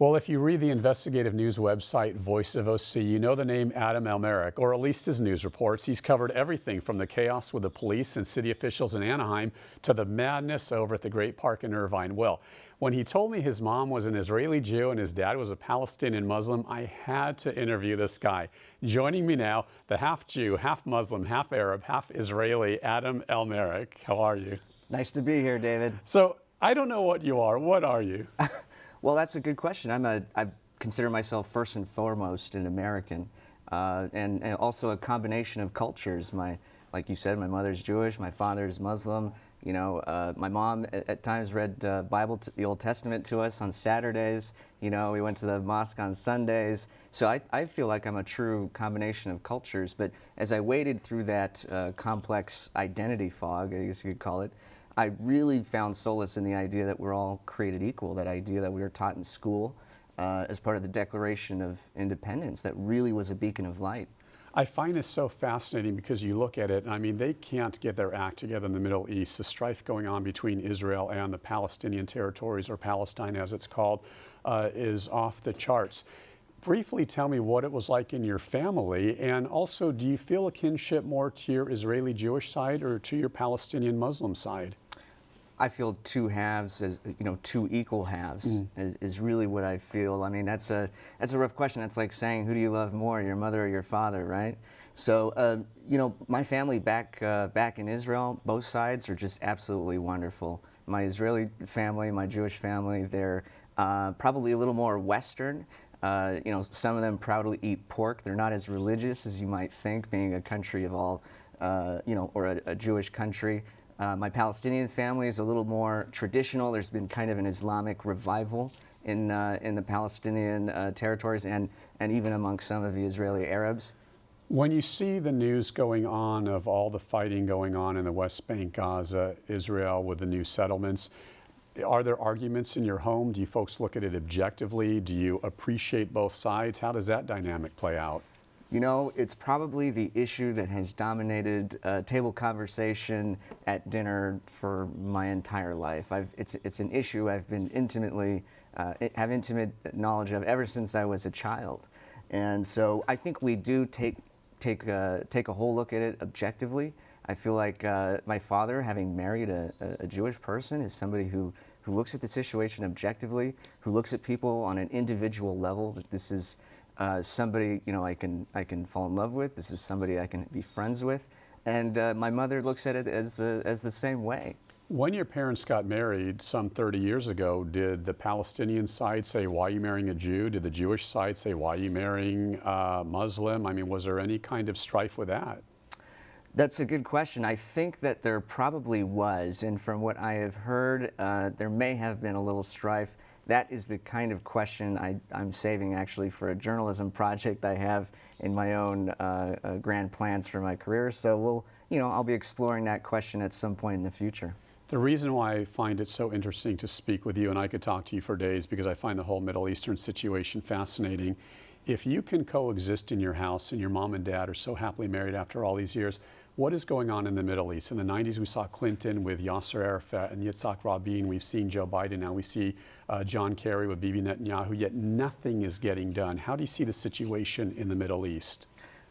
Well, if you read the investigative news website Voice of OC, you know the name Adam Elmahrek, or at least his news reports. He's covered everything from the chaos with the police and city officials in Anaheim to the madness over at the Great Park in Irvine. Well, when he told me his mom was an Israeli Jew and his dad was a Palestinian Muslim, I had to interview this guy. Joining me now, the half Jew, half Muslim, half Arab, half Israeli, Adam Elmahrek. How are you? Nice to be here, David. So, I don't know what you are. What are you? Well, that's a good question. I consider myself first and foremost an American, and also a combination of cultures. Like you said, my mother's Jewish, my father's Muslim. You know, my mom at times read the Old Testament to us on Saturdays. You know, we went to the mosque on Sundays. So I feel like I'm a true combination of cultures. But as I waded through that complex identity fog, I guess you could call it, I really found solace in the idea that we're all created equal, that idea that we were taught in school as part of the Declaration of Independence that really was a beacon of light. I find this so fascinating because you look at it, and I mean, they can't get their act together in the Middle East. The strife going on between Israel and the Palestinian territories, or Palestine as it's called, is off the charts. Briefly tell me what it was like in your family, and also, do you feel a kinship more to your Israeli Jewish side or to your Palestinian Muslim side? I feel two halves, as you know, two equal halves is really what I feel. I mean, that's a rough question. That's like saying, who do you love more, your mother or your father, right? So, you know, my family back in Israel, both sides are just absolutely wonderful. My Israeli family, my Jewish family, they're probably a little more Western. You know, some of them proudly eat pork. They're not as religious as you might think, being a country of all, you know, or a Jewish country. My Palestinian family is a little more traditional. There's been kind of an Islamic revival in the Palestinian territories and even amongst some of the Israeli Arabs. When you see the news going on of all the fighting going on in the West Bank, Gaza, Israel with the new settlements, are there arguments in your home? Do you folks look at it objectively? Do you appreciate both sides? How does that dynamic play out? You know, it's probably the issue that has dominated table conversation at dinner for my entire life. It's an issue I've been have intimate knowledge of ever since I was a child. And so I think we do take a whole look at it objectively. I feel like my father, having married a Jewish person, is somebody who looks at the situation objectively, who looks at people on an individual level, that this is somebody, you know, I can fall in love with. This is somebody I can be friends with, and my mother looks at it as the same way. When your parents got married some 30 years ago, did the Palestinian side say, why are you marrying a Jew? Did the Jewish side say, why are you marrying a Muslim? I mean, was there any kind of strife with that? That's a good question. I think that there probably was, and from what I have heard, there may have been a little strife. That is the kind of question I'm saving actually for a journalism project I have in my own grand plans for my career. So I'll be exploring that question at some point in the future. The reason why I find it so interesting to speak with you, and I could talk to you for days because I find the whole Middle Eastern situation fascinating. If you can coexist in your house and your mom and dad are so happily married after all these years, what is going on in the Middle East? In the 90s, we saw Clinton with Yasser Arafat and Yitzhak Rabin. We've seen Joe Biden. Now we see John Kerry with Bibi Netanyahu, yet nothing is getting done. How do you see the situation in the Middle East?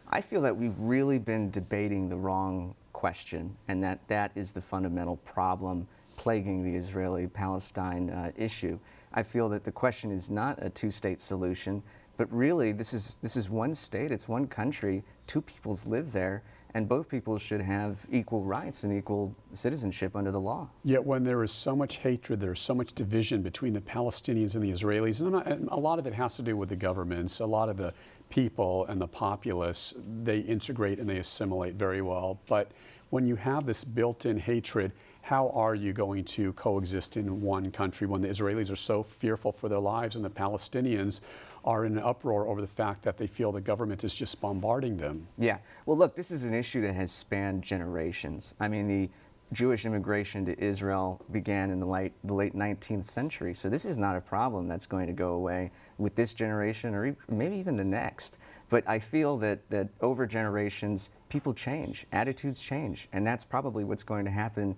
I feel that we've really been debating the wrong question, and that is the fundamental problem plaguing the Israeli-Palestine issue. I feel that the question is not a two-state solution, but really this is one state, it's one country, two peoples live there, and both peoples should have equal rights and equal citizenship under the law. Yet when there is so much hatred, there is so much division between the Palestinians and the Israelis, and a lot of it has to do with the governments, a lot of the people and the populace, they integrate and they assimilate very well. But when you have this built-in hatred, how are you going to coexist in one country when the Israelis are so fearful for their lives and the Palestinians are in an uproar over the fact that they feel the government is just bombarding them? Yeah. Well, look, this is an issue that has spanned generations. I mean, the Jewish immigration to Israel began in the late 19th century. So this is not a problem that's going to go away with this generation or maybe even the next. But I feel that over generations, people change, attitudes change, and that's probably what's going to happen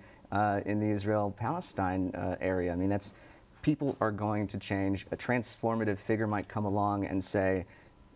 in the Israel-Palestine area. I mean, that's people are going to change. A transformative figure might come along and say,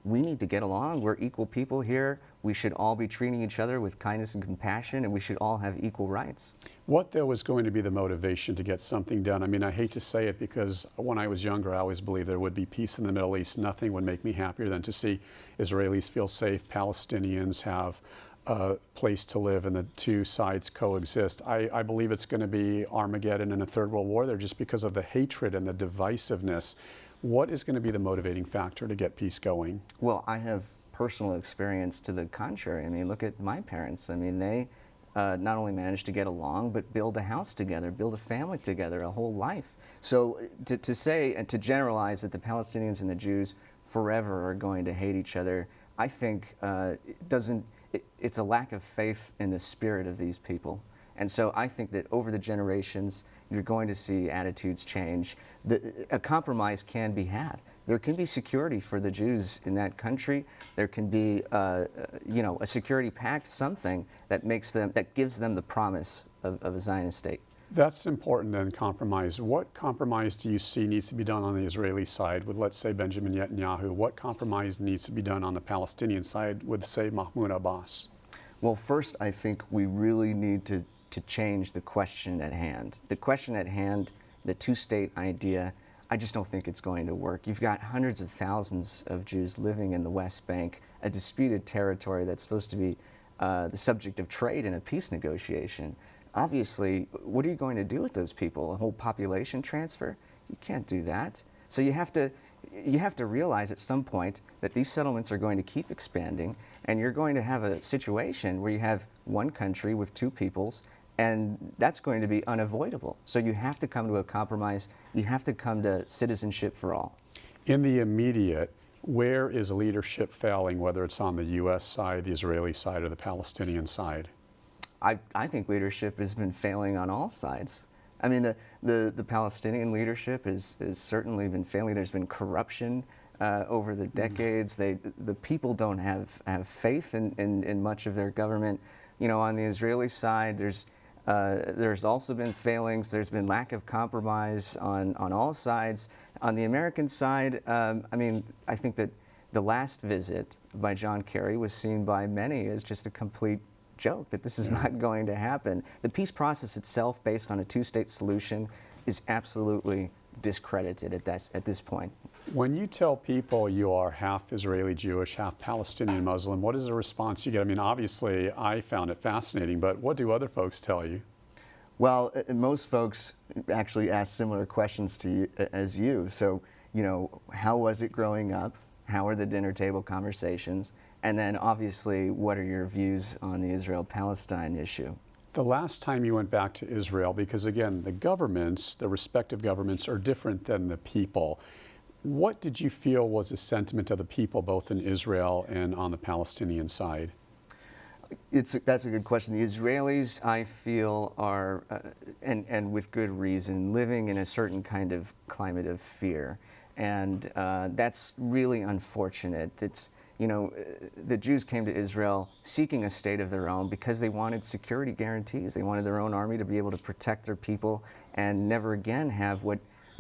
we need to get along. We're equal people here. We should all be treating each other with kindness and compassion, and we should all have equal rights. What, though, is going to be the motivation to get something done? I mean, I hate to say it because when I was younger, I always believed there would be peace in the Middle East. Nothing would make me happier than to see Israelis feel safe, Palestinians have a place to live, and the two sides coexist. I believe it's going to be Armageddon and a third world war there just because of the hatred and the divisiveness. What is going to be the motivating factor to get peace going? Well, I have personal experience to the contrary. I mean, look at my parents. I mean, they not only managed to get along, but build a house together, build a family together, a whole life. So to say and to generalize that the Palestinians and the Jews forever are going to hate each other, I think it's a lack of faith in the spirit of these people. And so I think that over the generations, you're going to see attitudes change. A compromise can be had. There can be security for the Jews in that country. There can be, a security pact, something that gives them the promise of a Zionist state. That's important then, compromise. What compromise do you see needs to be done on the Israeli side with, let's say, Benjamin Netanyahu? What compromise needs to be done on the Palestinian side with, say, Mahmoud Abbas? Well, first, I think we really need to change the question at hand. The question at hand, the two-state idea, I just don't think it's going to work. You've got hundreds of thousands of Jews living in the West Bank, a disputed territory that's supposed to be the subject of trade in a peace negotiation. Obviously, what are you going to do with those people? A whole population transfer? You can't do that. So you have to realize at some point that these settlements are going to keep expanding, and you're going to have a situation where you have one country with two peoples, and that's going to be unavoidable. So you have to come to a compromise. You have to come to citizenship for all. In the immediate, where is leadership failing, whether it's on the U.S. side, the Israeli side, or the Palestinian side? I think leadership has been failing on all sides. I mean, the Palestinian leadership has certainly been failing. There's been corruption over the decades. The people don't have faith in much of their government. You know, on the Israeli side, there's also been failings. There's been lack of compromise on all sides. On the American side, I mean, I think that the last visit by John Kerry was seen by many as just a complete joke, that this is not going to happen. The peace process itself, based on a two-state solution, is absolutely discredited at this point. When you tell people you are half Israeli Jewish, half Palestinian Muslim, what is the response you get? I mean, obviously, I found it fascinating, but what do other folks tell you? Well, most folks actually ask similar questions to you as you. So, you know, how was it growing up? How are the dinner table conversations? And then, obviously, what are your views on the Israel-Palestine issue? The last time you went back to Israel, because again, the governments, the respective governments, are different than the people. What did you feel was the sentiment of the people, both in Israel and on the Palestinian side? That's a good question. The Israelis, I feel, are, and with good reason, living in a certain kind of climate of fear. And that's really unfortunate. You know, the Jews came to Israel seeking a state of their own because they wanted security guarantees. They wanted their own army to be able to protect their people and never again have what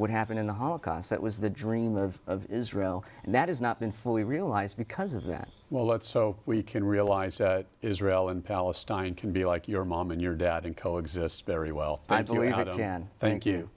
happened in the Holocaust. That was the dream of Israel, and that has not been fully realized because of that. Well, let's hope we can realize that Israel and Palestine can be like your mom and your dad and coexist very well. I believe it can. Thank you.